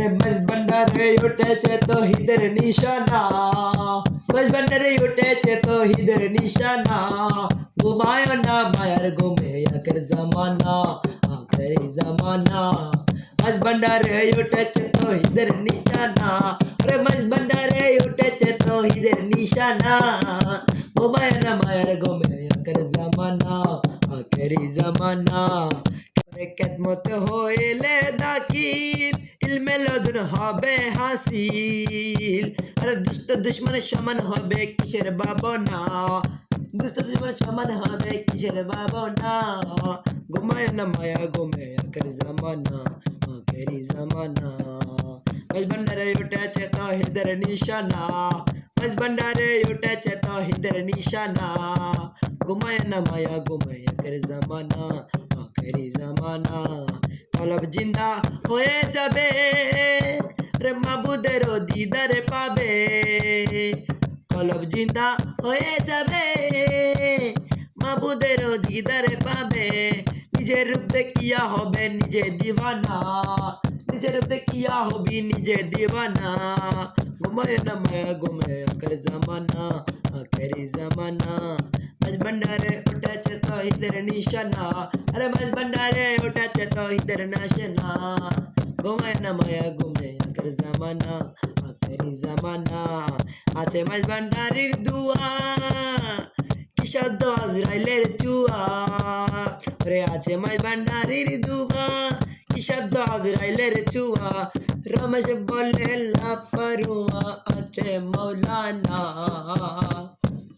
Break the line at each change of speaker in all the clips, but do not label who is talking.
अरे मजबंडारे उठेছে তহিদের নিশানা মজবন্ডারে উঠেছে তহিদের নিশানা ঘুমায় না মায়ার ঘুমে আখের জামানা আখেরি জামানা মজবন্ডারে উঠেছে তহিদের নিশানা अरे मजबंडारे उठेছে তহিদের নিশানা ঘুমায় না মায়ার ঘুমে আখের জামানা আখেরি জামানা কেদমত হইলে দাকির ইলমে লদুন হবে হাসিল আরে দুষ্ট দুশ্মন সমান হবে কিসের ভাবনা দুষ্ট দুশ্মন সমান হবে কিসের ভাবনা ঘুমায় না মায়া ঘুমে আখের জামানা আখেরি জামানা মজবন্ডারে উঠেছে তহিদের নিশানা মজবন্ডারে উঠেছে তহিদের নিশানা ঘুমায় না মায়া ঘুমে আখের জামানা আখেরি জামানা কলব জিন্দা হয়ে যাবে রে মাবুদের দিদারে পাবে কলব জিন্দা হয়ে যাবে মাবুদের দিদারে পাবে নিজের রূপ দেখিয়া হবে নিজে দিওয়ানা নিজের রূপ দেখিয়া হবি নিজে দিওয়ানা ঘুমায় না মায়া ঘুমে আখের জামানা আখেরি জামানা মজবন্ডারে উঠেছে তহিদের নিশানা अरे मजबंडारे उठेছে তহিদের নিশানা ঘুমায় না মায়া ঘুমে আখের জামানা আখেরি জামানা আছে মজবন্ডারির দুয়া কি শব্দ আজরাইলের চুয়া রে আছে মজবন্ডারির দুয়া কি শব্দ আজরাইলের চুয়া রমেশ বলে লাপরুয়া আছে মৌলানা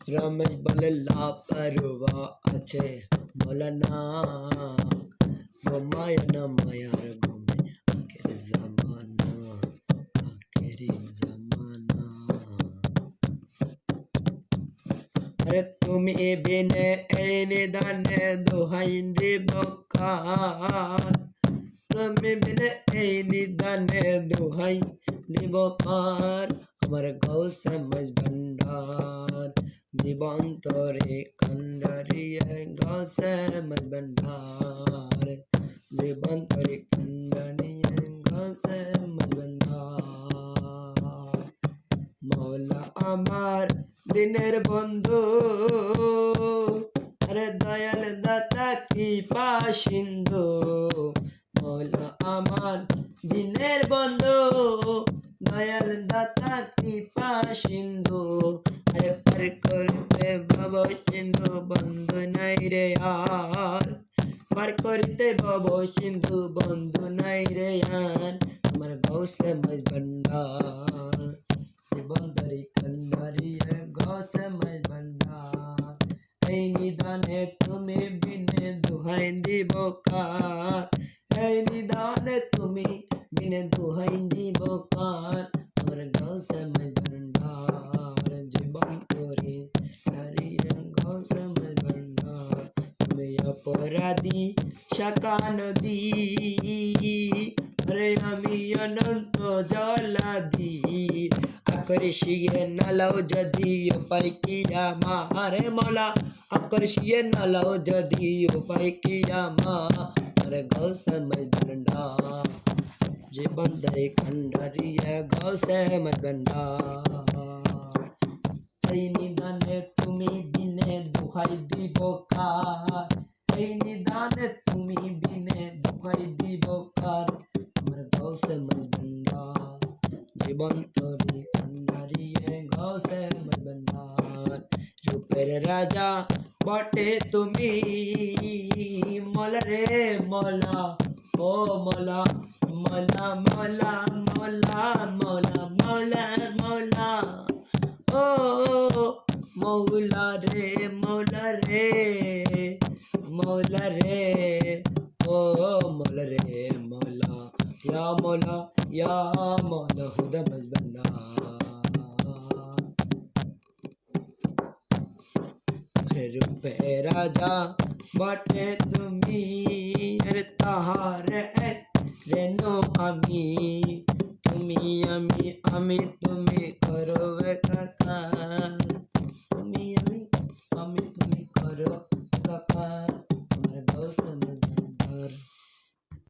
रमेश बोले लापरवा अच्छे मौलाना घुमाय न मायार घूमे आखिर जमाना आखिरी जमाना अरे तुम बिने ऐने दाने दुहाई दे बकार तुम बिने ऐने दाने दुहाई दे बकार हमारे गाँव से मजबंडार জীবন্তরে কান্ডারিয়ে গাছে মজবন্ডার জীবন্তরে কান্ডারিয়ে গাছে মজবন্ডার মৌলা আমার দিনের বন্ধু আরে দয়াল দাতা কি পাশিন্দু মৌলা আমার দিনের বন্ধু দয়াল দাতা কি পাশিন্দু अरे पर करते बाबा सिंधु बंधु नहीं रे यार पर करते बाबा सिंधु बंधु नहीं रे यार हमारे गाँव से मजबंडार बंदरी कंडारी है गाँव से मजबंडार ऐ निदाने तुम्हें बिने दुहाई दी बोकार ऐ निदाने तुम्हें बिने दुहाई दी बोकार हमारे गाँव से मजबंडार अपराधी शाखा नदी अरे আমি অনন্ত জলাদি আকর্ষিয়ে নালাও যদি উপায় কিরা মারে মলা আকর্ষিয়ে নালাও যদি উপায় কিরা মারে গৌ সমঝ বন্ডা যে বন্দরে খন্ডারিয়া গৌ সমঝ বন্ডা এই নিদানে তুমি বিনে দুহাই দিব কার এই নিদানে তুমি বিনে দুহাই দিব কার আমার গাঁও সে মজবন্ডার জীবন তরি কান্ডারিয়ে গাঁও সে মজবন্ডার রূপের রাজা বটে তুমি মলা রে মলা ও মলা মলা মলা মলা মলা মলা মলা ओ मौला रे मौला रे मौला रे ओ मौला रे मौला या मौला खुदा मजबन्ना अरे रूपे राजा बाटे तुमी अरे ताहारे रेनो আমি তুমি আমি আমি তুমি